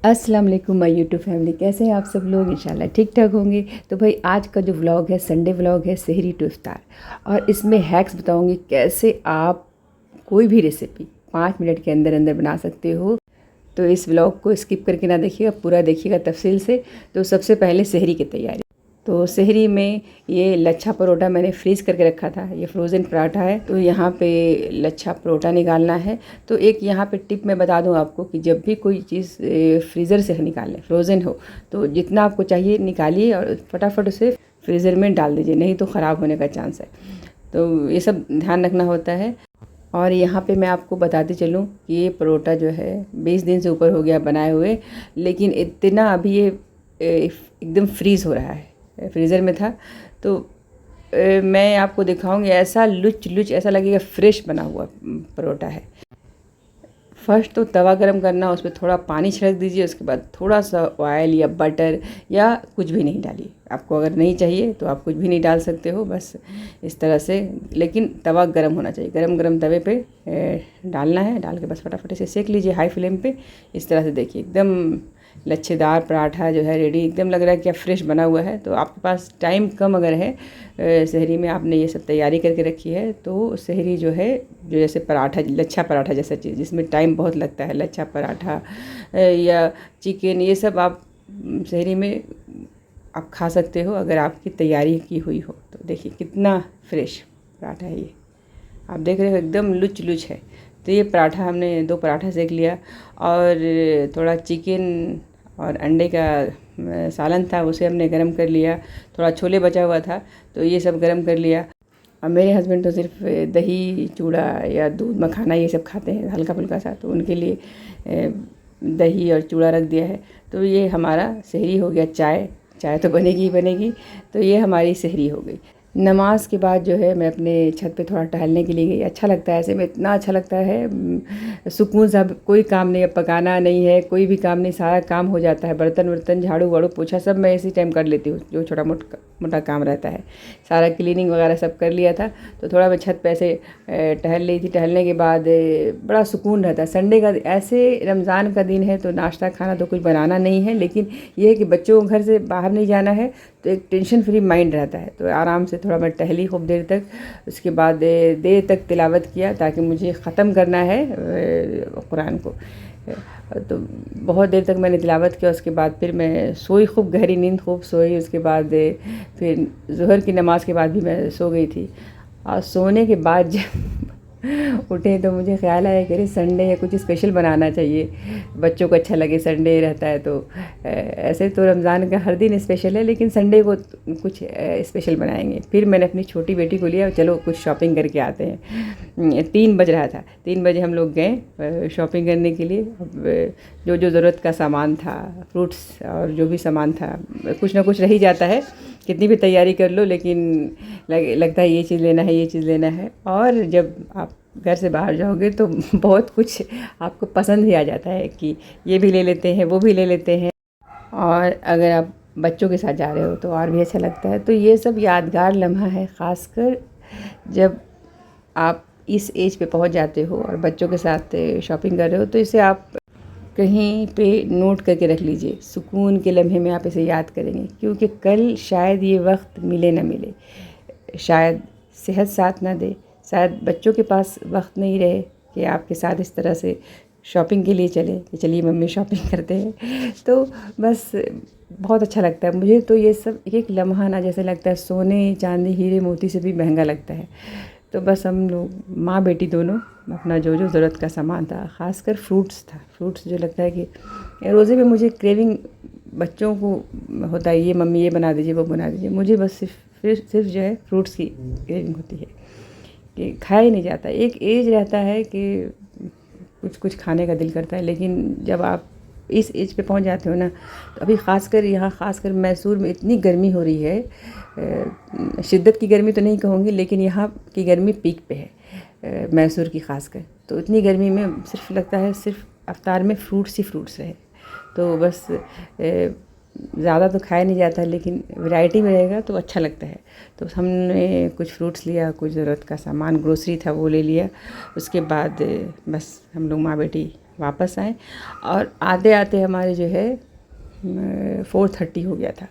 अस्सलाम वालेकुम my YouTube family, कैसे हैं आप सब लोग। इंशाल्लाह ठीक ठाक होंगे। तो भाई आज का जो व्लॉग है संडे व्लॉग है सहरी टू इफ्तार, और इसमें हैक्स बताऊंगी कैसे आप कोई भी रेसिपी 5 मिनट के अंदर अंदर बना सकते हो। तो इस व्लॉग को स्किप करके ना देखिएगा, पूरा देखिएगा तफसील से। तो सबसे पहले सहरी की तैयारी। तो सहरी में ये लच्छा परोठा मैंने फ्रीज़ करके रखा था, ये फ्रोज़न पराठा है। तो यहाँ पे लच्छा परोठा निकालना है। तो एक यहाँ पे टिप मैं बता दूँ आपको कि जब भी कोई चीज़ फ्रीज़र से निकालें, फ्रोज़न हो, तो जितना आपको चाहिए निकालिए और फटाफट उसे फ्रीज़र में डाल दीजिए, नहीं तो ख़राब होने का चांस है। तो ये सब ध्यान रखना होता है। और यहाँ पे मैं आपको बताते चलूँ कि ये परोठा जो है 20 दिन से ऊपर हो गया बनाए हुए, लेकिन इतना अभी ये एकदम फ्रीज़ हो रहा है, फ्रीज़र में था। तो मैं आपको दिखाऊंगी, ऐसा लुच लुच ऐसा लगेगा फ्रेश बना हुआ परोठा है। फर्स्ट तो तवा गरम करना, उसमें थोड़ा पानी छिड़क दीजिए, उसके बाद थोड़ा सा ऑयल या बटर या कुछ भी नहीं डालिए। आपको अगर नहीं चाहिए तो आप कुछ भी नहीं डाल सकते हो, बस इस तरह से। लेकिन तवा गरम होना चाहिए, गरम गरम तवे पे डालना है। डाल के बस फटाफट से सेक लीजिए हाई फ्लेम पे। इस तरह से देखिए एकदम लच्छेदार पराठा जो है रेडी, एकदम लग रहा है क्या फ्रेश बना हुआ है। तो आपके पास टाइम कम अगर है, सहरी में आपने ये सब तैयारी करके रखी है, तो सहरी जो है, जो जैसे पराठा, लच्छा पराठा जैसा चीज़ जिसमें टाइम बहुत लगता है, लच्छा पराठा या चिकन, ये सब आप सहरी में आप खा सकते हो अगर आपकी तैयारी की हुई हो। तो देखिए कितना फ्रेश पराठा है ये, आप देख रहे हो एकदम लुच लुच है। तो ये पराठा हमने 2 पराठा सेक लिया, और थोड़ा चिकन और अंडे का सालन था, उसे हमने गरम कर लिया। थोड़ा छोले बचा हुआ था, तो ये सब गरम कर लिया। और मेरे हस्बैंड तो सिर्फ दही चूड़ा या दूध मखाना ये सब खाते हैं हल्का फुल्का सा, तो उनके लिए दही और चूड़ा रख दिया है। तो ये हमारा सहरी हो गया। चाय चाय तो बनेगी ही बनेगी। तो ये हमारी सहरी हो गई। नमाज के बाद जो है मैं अपने छत पे थोड़ा टहलने के लिए गई। अच्छा लगता है ऐसे में, इतना अच्छा लगता है, सुकून सा। कोई काम नहीं है, पकाना नहीं है, कोई भी काम नहीं, सारा काम हो जाता है। बर्तन वर्तन, झाड़ू वाड़ू, पोछा सब मैं इसी टाइम कर लेती हूँ, जो छोटा मोटा काम रहता है। सारा क्लीनिंग वगैरह सब कर लिया था। तो थोड़ा मैं छत पे ऐसे टहल रही थी। टहलने के बाद बड़ा सुकून रहता है। संडे का ऐसे रमज़ान का दिन है, तो नाश्ता खाना तो कुछ बनाना नहीं है, लेकिन ये है कि बच्चों को घर से बाहर नहीं जाना है, तो एक टेंशन फ्री माइंड रहता है। तो आराम से थोड़ा मैं टहली खूब देर तक। उसके बाद देर तक तिलावत किया, ताकि मुझे ख़त्म करना है कुरान को। तो बहुत देर तक मैंने तिलावत किया। उसके बाद फिर मैं सोई, खूब गहरी नींद खूब सोई। उसके बाद फिर ज़ोहर की नमाज़ के बाद भी मैं सो गई थी। और सोने के बाद जब उठे तो मुझे ख्याल आया कि अरे संडे है, कुछ स्पेशल बनाना चाहिए, बच्चों को अच्छा लगे, संडे रहता है। तो ऐसे तो रमज़ान का हर दिन स्पेशल है, लेकिन संडे को कुछ स्पेशल बनाएंगे। फिर मैंने अपनी छोटी बेटी को लिया, चलो कुछ शॉपिंग करके आते हैं। 3 बज रहा था, 3 बजे हम लोग गए शॉपिंग करने के लिए। अब जो जो ज़रूरत का सामान था, फ्रूट्स और जो भी सामान था, कुछ ना कुछ रह ही जाता है, कितनी भी तैयारी कर लो, लेकिन लगता है ये चीज़ लेना है, ये चीज़ लेना है। और जब आप घर से बाहर जाओगे तो बहुत कुछ आपको पसंद ही आ जाता है कि ये भी ले लेते हैं, वो भी ले लेते हैं। और अगर आप बच्चों के साथ जा रहे हो तो और भी अच्छा लगता है। तो ये सब यादगार लम्हा है, ख़ासकर जब आप इस एज पे पहुंच जाते हो और बच्चों के साथ शॉपिंग कर रहे हो। तो इसे आप कहीं पे नोट करके रख लीजिए, सुकून के लम्हे में आप इसे याद करेंगे, क्योंकि कल शायद ये वक्त मिले ना मिले, शायद सेहत साथ ना दे, शायद बच्चों के पास वक्त नहीं रहे कि आपके साथ इस तरह से शॉपिंग के लिए चले कि चलिए मम्मी शॉपिंग करते हैं। तो बस बहुत अच्छा लगता है मुझे। तो ये सब एक एक लम्हा ना जैसे लगता है सोने चांदी हीरे मोती से भी महंगा लगता है। तो बस हम लोग माँ बेटी दोनों अपना जो जो ज़रूरत का सामान था, ख़ासकर फ्रूट्स था। फ्रूट्स जो लगता है कि रोज़े में मुझे क्रेविंग, बच्चों को होता है ये मम्मी ये बना दीजिए, वो बना दीजिए, मुझे बस सिर्फ जो है फ्रूट्स की क्रेविंग होती है कि खाया ही नहीं जाता। एक एज रहता है कि कुछ कुछ खाने का दिल करता है, लेकिन जब आप इस एज पे पहुंच जाते हो ना, तो अभी ख़ासकर यहाँ, ख़ासकर मैसूर में इतनी गर्मी हो रही है। शिद्दत की गर्मी तो नहीं कहूँगी, लेकिन यहाँ की गर्मी पीक पे है, मैसूर की ख़ासकर। तो इतनी गर्मी में सिर्फ लगता है सिर्फ अफ्तार में फ्रूट्स ही फ्रूट्स रहे। तो बस ज़्यादा तो खाया नहीं जाता, लेकिन वैरायटी में रहेगा तो अच्छा लगता है। तो हमने कुछ फ्रूट्स लिया, कुछ ज़रूरत का सामान ग्रोसरी था वो ले लिया। उसके बाद बस हम लोग माँ बेटी वापस आए और आते आते हमारे जो है 4:30 हो गया था।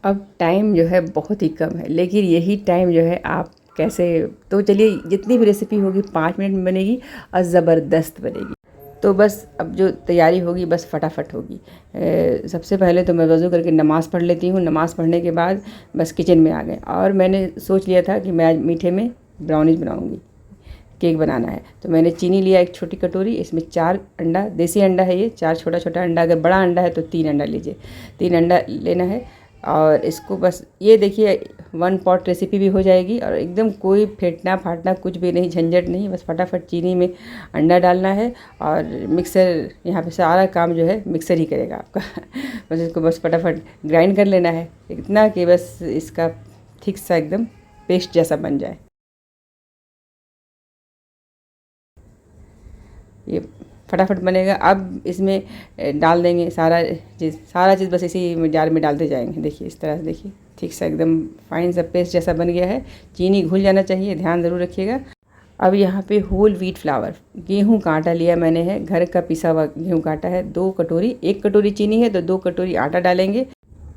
अब टाइम जो है बहुत ही कम है, लेकिन यही टाइम जो है आप कैसे, तो चलिए जितनी भी रेसिपी होगी 5 मिनट में बनेगी और ज़बरदस्त बनेगी। तो बस अब जो तैयारी होगी बस फटाफट होगी। सबसे पहले तो मैं वज़ू करके नमाज़ पढ़ लेती हूँ। नमाज़ पढ़ने के बाद बस किचन में आ गए और मैंने सोच लिया था कि मैं आज मीठे में ब्राउनीज बनाऊँगी, केक बनाना है। तो मैंने चीनी लिया एक छोटी कटोरी, इसमें 4 अंडा, देसी अंडा है ये, 4 छोटा छोटा अंडा, अगर बड़ा अंडा है तो 3 अंडा लीजिए, 3 अंडा लेना है। और इसको बस ये देखिए 1 पॉट रेसिपी भी हो जाएगी और एकदम कोई फेंटना फाटना कुछ भी नहीं, झंझट नहीं, बस फटाफट चीनी में अंडा डालना है और मिक्सर, यहाँ पे सारा काम जो है मिक्सर ही करेगा आपका बस इसको बस फटाफट ग्राइंड कर लेना है, इतना कि बस इसका थिक सा एकदम पेस्ट जैसा बन जाए। ये फटाफट बनेगा। अब इसमें डाल देंगे सारा चीज़ बस इसी जार में डालते जाएंगे। देखिए इस तरह से, देखिए ठीक सा एकदम फाइन सा पेस्ट जैसा बन गया है। चीनी घुल जाना चाहिए, ध्यान ज़रूर रखिएगा। अब यहाँ पे होल व्हीट फ्लावर, गेहूं का आटा लिया मैंने है, घर का पिसा हुआ गेहूं का आटा है, 2 कटोरी, 1 कटोरी चीनी है तो 2 कटोरी आटा डालेंगे।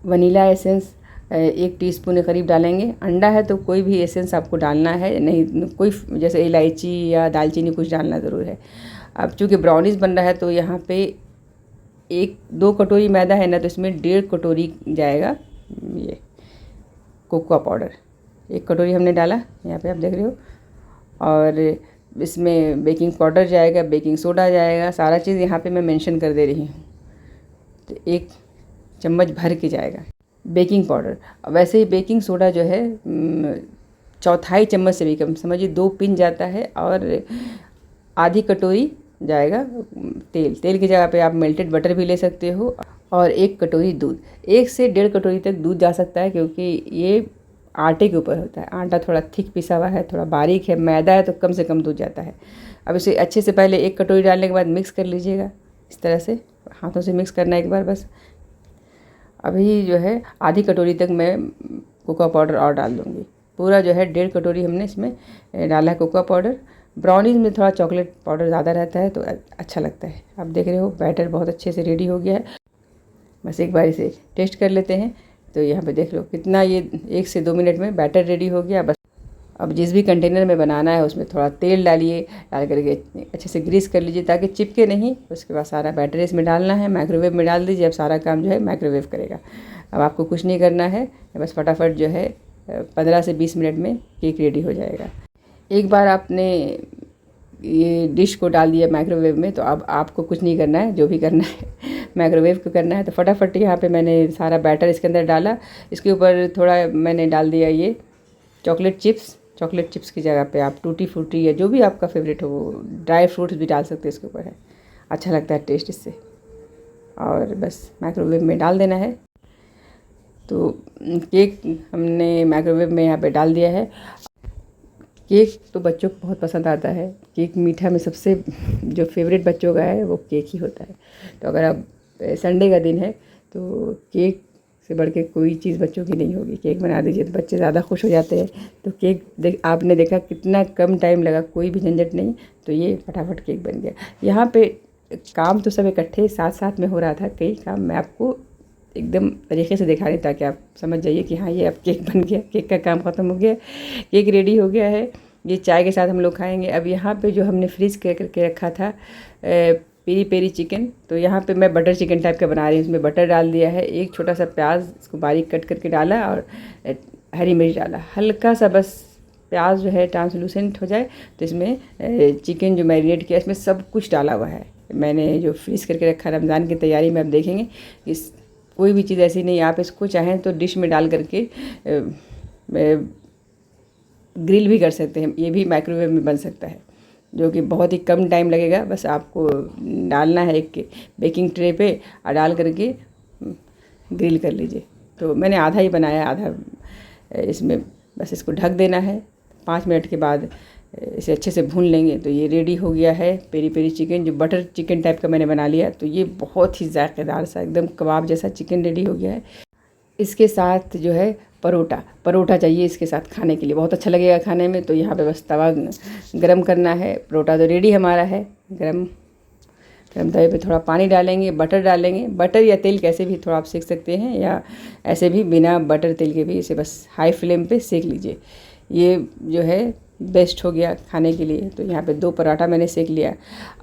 वनीला एसेंस 1 टीस्पून के करीब डालेंगे। अंडा है तो कोई भी एसेंस आपको डालना है, नहीं कोई जैसे इलायची या दालचीनी कुछ डालना ज़रूर है। अब चूँकि ब्राउनीज़ बन रहा है तो यहाँ पे 1-2 कटोरी मैदा है ना, तो इसमें 1.5 कटोरी जाएगा ये कोकोआ पाउडर। 1 कटोरी हमने डाला, यहाँ पे आप देख रहे हो। और इसमें बेकिंग पाउडर जाएगा, बेकिंग सोडा जाएगा, सारा चीज़ यहाँ पे मैं मेंशन कर दे रही हूँ। तो 1 चम्मच भर के जाएगा बेकिंग पाउडर। वैसे ही बेकिंग सोडा जो है 1/4 चम्मच से भी कम, समझिए 2 पिंच जाता है। और आधी कटोरी जाएगा तेल की जगह पे आप मेल्टेड बटर भी ले सकते हो। और 1 कटोरी दूध, 1 से 1.5 कटोरी तक दूध जा सकता है, क्योंकि ये आटे के ऊपर होता है। आटा थोड़ा थिक पिसा हुआ है, थोड़ा बारीक है, मैदा है तो कम से कम दूध जाता है। अब इसे अच्छे से पहले 1 कटोरी डालने के बाद मिक्स कर लीजिएगा, इस तरह से हाथों से मिक्स करना एक बार बस। अभी जो है आधी कटोरी तक मैं कोकोआ पाउडर और डाल दूँगी। पूरा जो है 1.5 कटोरी हमने इसमें डाला है कोकोआ पाउडर। ब्राउनीज़ में थोड़ा चॉकलेट पाउडर ज़्यादा रहता है तो अच्छा लगता है। आप देख रहे हो बैटर बहुत अच्छे से रेडी हो गया है। बस एक बार इसे टेस्ट कर लेते हैं। तो यहाँ पे देख लो कितना, ये 1 से 2 मिनट में बैटर रेडी हो गया। बस अब जिस भी कंटेनर में बनाना है उसमें थोड़ा तेल डालिए, डाल करके अच्छे से ग्रीस कर लीजिए ताकि चिपके नहीं। उसके बाद सारा बैटर इसमें डालना है, माइक्रोवेव में डाल दीजिए। अब सारा काम जो है माइक्रोवेव करेगा। अब आपको कुछ नहीं करना है, बस फटाफट जो है 15 से 20 मिनट में केक रेडी हो जाएगा। एक बार आपने ये डिश को डाल दिया माइक्रोवेव में तो अब आपको कुछ नहीं करना है, जो भी करना है माइक्रोवेव को करना है। तो फटाफट यहाँ पे मैंने सारा बैटर इसके अंदर डाला। इसके ऊपर थोड़ा मैंने डाल दिया ये चॉकलेट चिप्स की जगह पे आप टूटी फ्रूटी या जो भी आपका फेवरेट हो वो ड्राई फ्रूट्स भी डाल सकते हैं इसके ऊपर है, अच्छा लगता है टेस्ट इससे। और बस माइक्रोवेव में डाल देना है। तो केक हमने माइक्रोवेव में यहाँ पे डाल दिया है। केक तो बच्चों को बहुत पसंद आता है। केक मीठा में सबसे जो फेवरेट बच्चों का है वो केक ही होता है। तो अगर आप संडे का दिन है तो केक से बढ़ के कोई चीज़ बच्चों की नहीं होगी। केक बना दीजिए तो बच्चे ज़्यादा खुश हो जाते हैं। तो केक आपने देखा कितना कम टाइम लगा, कोई भी झंझट नहीं। तो ये फटाफट केक बन गया। यहाँ पे काम तो सब इकट्ठे साथ साथ में हो रहा था, कई काम मैं आपको एकदम तरीके से दिखा रही ताकि आप समझ जाइए कि हाँ ये अब केक बन गया, केक का काम ख़त्म हो गया, केक रेडी हो गया है। ये चाय के साथ हम लोग खाएंगे। अब यहाँ पे जो हमने फ्रीज करके रखा था पेरी पेरी चिकन, तो यहाँ पे मैं बटर चिकन टाइप का बना रही हूँ। इसमें बटर डाल दिया है, एक छोटा सा प्याज इसको बारीक कट करके डाला और हरी मिर्च डाला, हल्का सा बस प्याज जो है ट्रांसलूसेंट हो जाए। तो इसमें चिकन जो मैरिनेट किया इसमें सब कुछ डाला हुआ है मैंने, जो फ्रीज़ करके रखा रमज़ान की तैयारी में। आप देखेंगे इस कोई भी चीज़ ऐसी नहीं, आप इसको चाहें तो डिश में डाल करके ग्रिल भी कर सकते हैं। ये भी माइक्रोवेव में बन सकता है, जो कि बहुत ही कम टाइम लगेगा। बस आपको डालना है एक बेकिंग ट्रे पे और डाल करके ग्रिल कर लीजिए। तो मैंने आधा ही बनाया, आधा इसमें बस इसको ढक देना है। 5 मिनट के बाद इसे अच्छे से भून लेंगे। तो ये रेडी हो गया है पेरी पेरी चिकन, जो बटर चिकन टाइप का मैंने बना लिया। तो ये बहुत ही जायकेदार सा एकदम कबाब जैसा चिकन रेडी हो गया है। इसके साथ जो है परोठा चाहिए इसके साथ खाने के लिए, बहुत अच्छा लगेगा खाने में। तो यहाँ पे बस तवा गरम करना है। परोठा तो रेडी हमारा है गरम। गरम तवे पे थोड़ा पानी डालेंगे, बटर डालेंगे, बटर या तेल कैसे भी थोड़ा आप सेक सकते हैं, या ऐसे भी बिना बटर तेल के भी इसे बस हाई फ्लेम पे सेक लीजिए। ये जो है बेस्ट हो गया खाने के लिए। तो यहाँ पे 2 पराठा मैंने सेक लिया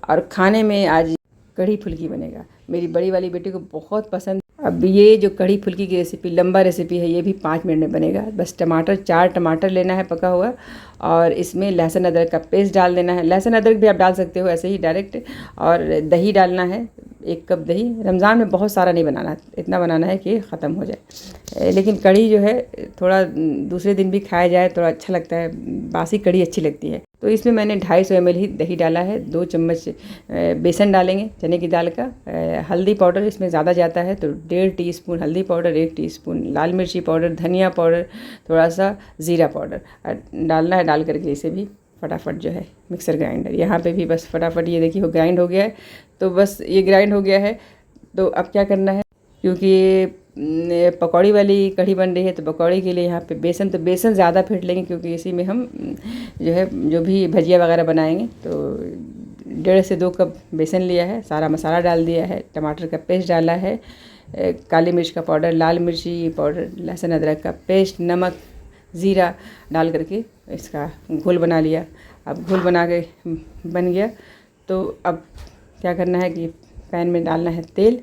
और खाने में आज कढ़ी फुल्की बनेगा। मेरी बड़ी वाली बेटी को बहुत पसंद। अब ये जो कढ़ी फुल्की की रेसिपी लंबा रेसिपी है, ये भी 5 मिनट में बनेगा। बस टमाटर 4 टमाटर लेना है पका हुआ, और इसमें लहसुन अदरक का पेस्ट डाल देना है। लहसुन अदरक भी आप डाल सकते हो ऐसे ही डायरेक्ट। और दही डालना है, 1 कप दही। रमज़ान में बहुत सारा नहीं बनाना, इतना बनाना है कि ख़त्म हो जाए। लेकिन कढ़ी जो है थोड़ा दूसरे दिन भी खाया जाए थोड़ा अच्छा लगता है, बासी कढ़ी अच्छी लगती है। तो इसमें मैंने 250 ml ही दही डाला है। 2 चम्मच बेसन डालेंगे चने की दाल का। हल्दी पाउडर इसमें ज़्यादा जाता है, तो 1.5 टीस्पून हल्दी पाउडर, 1 टीस्पून लाल मिर्ची पाउडर, धनिया पाउडर, थोड़ा सा ज़ीरा पाउडर डालना है। डाल करके इसे भी फटाफट जो है मिक्सर ग्राइंडर, यहाँ पे भी बस फटाफट ये देखिए वो ग्राइंड हो गया है। तो बस ये ग्राइंड हो गया है। तो अब क्या करना है, क्योंकि पकौड़ी वाली कढ़ी बन रही है, तो पकौड़ी के लिए यहाँ पे बेसन, तो बेसन ज़्यादा फेंट लेंगे क्योंकि इसी में हम जो है जो भी भजिया वगैरह बनाएंगे। तो 1.5 से 2 कप बेसन लिया है, सारा मसाला डाल दिया है, टमाटर का पेस्ट डाला है, काली मिर्च का पाउडर, लाल मिर्ची पाउडर, लहसुन अदरक का पेस्ट, नमक, ज़ीरा डाल करके इसका घोल बना लिया। अब घोल बना के बन गया। तो अब क्या करना है कि पैन में डालना है तेल।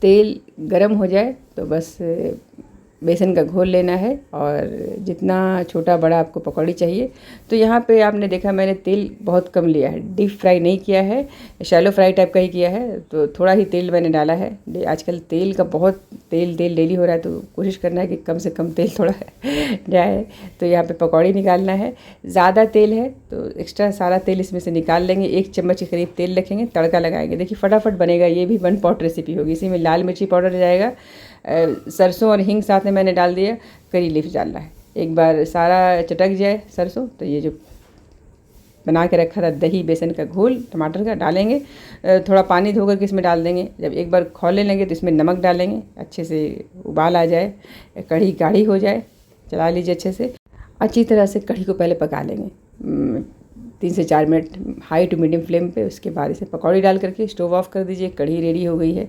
तेल गरम हो जाए तो बस बेसन का घोल लेना है, और जितना छोटा बड़ा आपको पकौड़ी चाहिए। तो यहाँ पे आपने देखा मैंने तेल बहुत कम लिया है, डीप फ्राई नहीं किया है, शैलो फ्राई टाइप का ही किया है। तो थोड़ा ही तेल मैंने डाला है। आजकल तेल का बहुत तेल डेली हो रहा है, तो कोशिश करना है कि कम से कम तेल थोड़ा जाए। तो यहाँ पे पकौड़ी निकालना है। ज़्यादा तेल है तो एक्स्ट्रा सारा तेल इसमें से निकाल लेंगे। 1 चम्मच के करीब तेल रखेंगे, तड़का लगाएंगे। देखिए फटाफट बनेगा, ये भी 1 पॉट रेसिपी होगी। इसी में लाल मिर्ची पाउडर जाएगा, सरसों और हींग साथ में मैंने डाल दिया, करी लीफ डालना है। एक बार सारा चटक जाए सरसों, तो ये जो बना के रखा था दही बेसन का घोल टमाटर का डालेंगे। थोड़ा पानी धोकर के इसमें डाल देंगे। जब एक बार खौलने लगे तो इसमें नमक डालेंगे, अच्छे से उबाल आ जाए, कढ़ी गाढ़ी हो जाए, चला लीजिए अच्छे से। अच्छी तरह से कढ़ी को पहले पका लेंगे 3 से 4 minute high to medium flame पे। उसके बाद इसे पकौड़ी डाल करके स्टोव ऑफ कर दीजिए। कढ़ी रेडी हो गई है।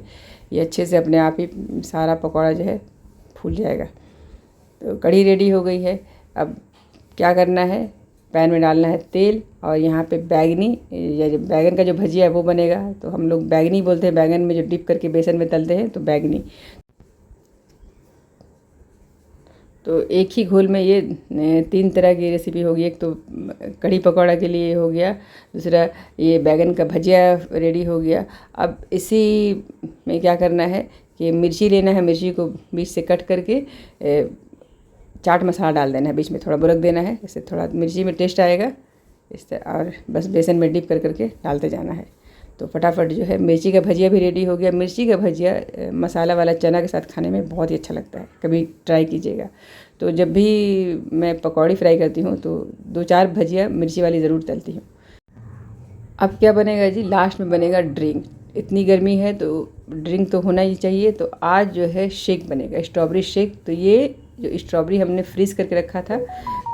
ये अच्छे से अपने आप ही सारा पकौड़ा जो है फूल जाएगा। तो कढ़ी रेडी हो गई है। अब क्या करना है, पैन में डालना है तेल, और यहाँ पे बैगनी या जो बैगन का जो भजिया है वो बनेगा। तो हम लोग बैगनी बोलते हैं, बैगन में जो डिप करके बेसन में तलते हैं, तो बैगनी। तो एक ही घोल में ये 3 तरह की रेसिपी होगी। एक तो कढ़ी पकौड़ा के लिए हो गया, दूसरा ये बैगन का भजिया रेडी हो गया। अब इसी में क्या करना है कि मिर्ची लेना है, मिर्ची को बीच से कट करके चाट मसाला डाल देना है, बीच में थोड़ा बुरक देना है, इससे थोड़ा मिर्ची में टेस्ट आएगा इस तरह। और बस बेसन में डिप कर करके डालते जाना है। तो फटाफट जो है मिर्ची का भजिया भी रेडी हो गया। मिर्ची का भजिया मसाला वाला चना के साथ खाने में बहुत ही अच्छा लगता है, कभी ट्राई कीजिएगा। तो जब भी मैं पकौड़ी फ्राई करती हूँ तो 2-4 भजिया मिर्ची वाली ज़रूर तलती हूँ। अब क्या बनेगा जी, लास्ट में बनेगा ड्रिंक। इतनी गर्मी है तो ड्रिंक तो होना ही चाहिए। तो आज जो है शेक बनेगा, स्ट्रॉबेरी शेक। तो ये जो स्ट्रॉबेरी हमने फ्रीज़ करके रखा था,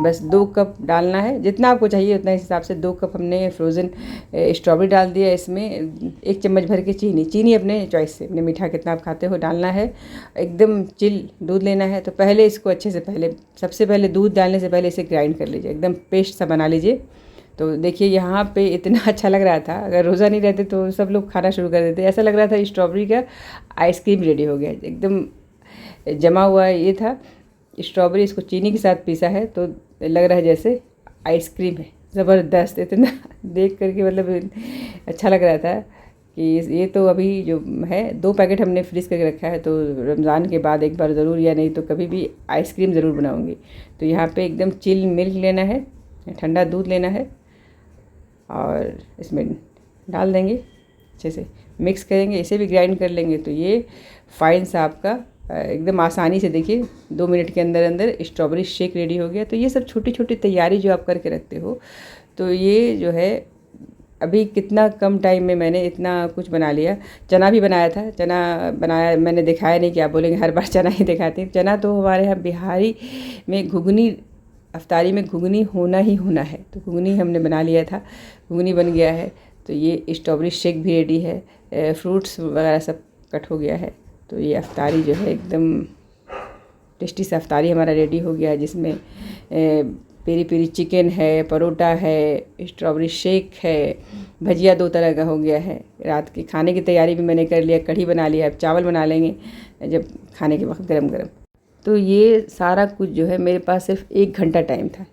बस 2 कप डालना है, जितना आपको चाहिए उतना हिसाब से 2 कप हमने फ्रोज़न स्ट्रॉबेरी डाल दिया। इसमें 1 चम्मच भर के चीनी अपने चॉइस से, अपने मीठा कितना आप खाते हो डालना है। एकदम चिल दूध लेना है। तो पहले इसको अच्छे से सबसे पहले दूध डालने से पहले इसे ग्राइंड कर लीजिए, एकदम पेस्ट सा बना लीजिए। तो देखिए यहाँ पे इतना अच्छा लग रहा था, अगर रोज़ा नहीं रहते तो सब लोग खाना शुरू कर देते। ऐसा लग रहा था स्ट्रॉबेरी का आइसक्रीम रेडी हो गया, एकदम जमा हुआ ये था स्ट्रॉबेरी। इसको चीनी के साथ पीसा है तो लग रहा है जैसे आइसक्रीम है, ज़बरदस्त। इतना देख करके मतलब अच्छा लग रहा था कि ये तो अभी जो है 2 पैकेट हमने फ्रीज़ करके रखा है। तो रमज़ान के बाद एक बार ज़रूर, या नहीं तो कभी भी आइसक्रीम ज़रूर बनाऊँगी। तो यहाँ पे एकदम चिल मिल्क लेना है, ठंडा दूध लेना है, और इसमें डाल देंगे, अच्छे से मिक्स करेंगे, इसे भी ग्राइंड कर लेंगे। तो ये फाइन सा आपका एकदम आसानी से देखिए 2 मिनट के अंदर अंदर स्ट्रॉबेरी शेक रेडी हो गया। तो ये सब छोटी छोटी तैयारी जो आप करके रखते हो, तो ये जो है अभी कितना कम टाइम में मैंने इतना कुछ बना लिया। चना भी बनाया था, चना बनाया मैंने, दिखाया नहीं कि आप बोलेंगे हर बार चना ही दिखाते हैं। चना तो हमारे यहाँ बिहारी में घुगनी, अफ्तारी में घुगनी होना ही होना है। तो घुगनी हमने बना लिया था, घुगनी बन गया है। तो तो ये स्ट्रॉबेरी शेक भी रेडी है, फ्रूट्स वगैरह सब कट हो गया है। तो ये अफ्तारी जो है एकदम टेस्टी सा अफ्तारी हमारा रेडी हो गया है, जिसमें पेरी पेरी चिकन है, परोटा है, स्ट्रॉबेरी शेक है, भजिया 2 तरह का हो गया है। रात के खाने की तैयारी भी मैंने कर लिया, कढ़ी बना लिया, अब चावल बना लेंगे जब खाने के वक्त गरम गरम। तो ये सारा कुछ जो है मेरे पास सिर्फ 1 घंटा टाइम था।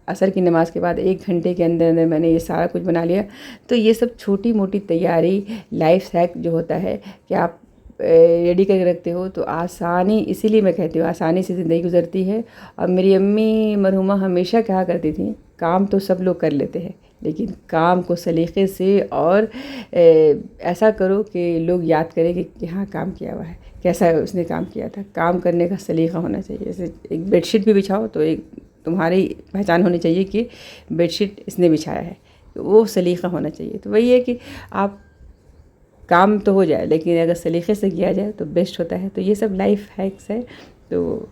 असर की नमाज के बाद 1 घंटे के अंदर अंदर मैंने ये सारा कुछ बना लिया। तो ये सब छोटी मोटी तैयारी, लाइफ हैक जो होता है कि आप रेडी करके रखते हो तो आसानी, इसीलिए मैं कहती हूँ आसानी से ज़िंदगी गुजरती है। और मेरी अम्मी मरहुमा हमेशा कहा करती थी, काम तो सब लोग कर लेते हैं लेकिन काम को सलीक़े से और ऐसा करो कि लोग याद करें कि हाँ काम किया हुआ है, कैसा उसने काम किया था। काम करने का सलीक़ा होना चाहिए। जैसे एक बेडशीट भी बिछाओ तो एक तुम्हारी पहचान होनी चाहिए कि बेडशीट इसने बिछाया है, वो सलीक़ा होना चाहिए। तो वही है कि आप काम तो हो जाए लेकिन अगर सलीक़े से किया जाए तो बेस्ट होता है। तो ये सब लाइफ हैक्स है। तो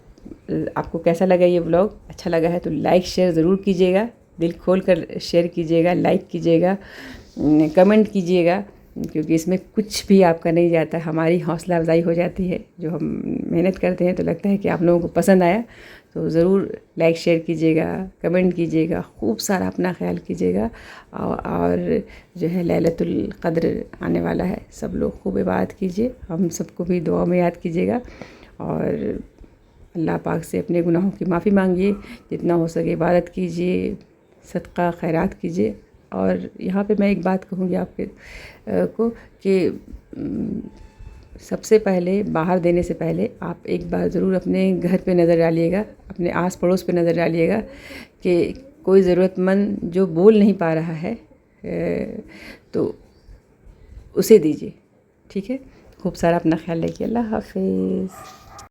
आपको कैसा लगा ये व्लॉग? अच्छा लगा है तो लाइक शेयर ज़रूर कीजिएगा, दिल खोल कर शेयर कीजिएगा, लाइक कीजिएगा, कमेंट कीजिएगा, क्योंकि इसमें कुछ भी आपका नहीं जाता, हमारी हौसला अफजाई हो जाती है। जो हम मेहनत करते हैं तो लगता है कि आप लोगों को पसंद आया। तो ज़रूर लाइक शेयर कीजिएगा, कमेंट कीजिएगा, खूब सारा अपना ख्याल कीजिएगा। और जो है लैलतुल क़द्र आने वाला है, सब लोग खूब इबादत कीजिए, हम सबको भी दुआ में याद कीजिएगा। और अल्लाह पाक से अपने गुनाहों की माफ़ी मांगिए, जितना हो सके इबादत कीजिए, सदका खैरात कीजिए। और यहाँ पे मैं एक बात कहूँगी आपके को कि सबसे पहले बाहर देने से पहले आप एक बार ज़रूर अपने घर पे नज़र डालिएगा, अपने आस पड़ोस पे नज़र डालिएगा कि कोई ज़रूरतमंद जो बोल नहीं पा रहा है तो उसे दीजिए। ठीक है, खूब सारा अपना ख्याल रखिए। अल्लाह हाफ़िज़।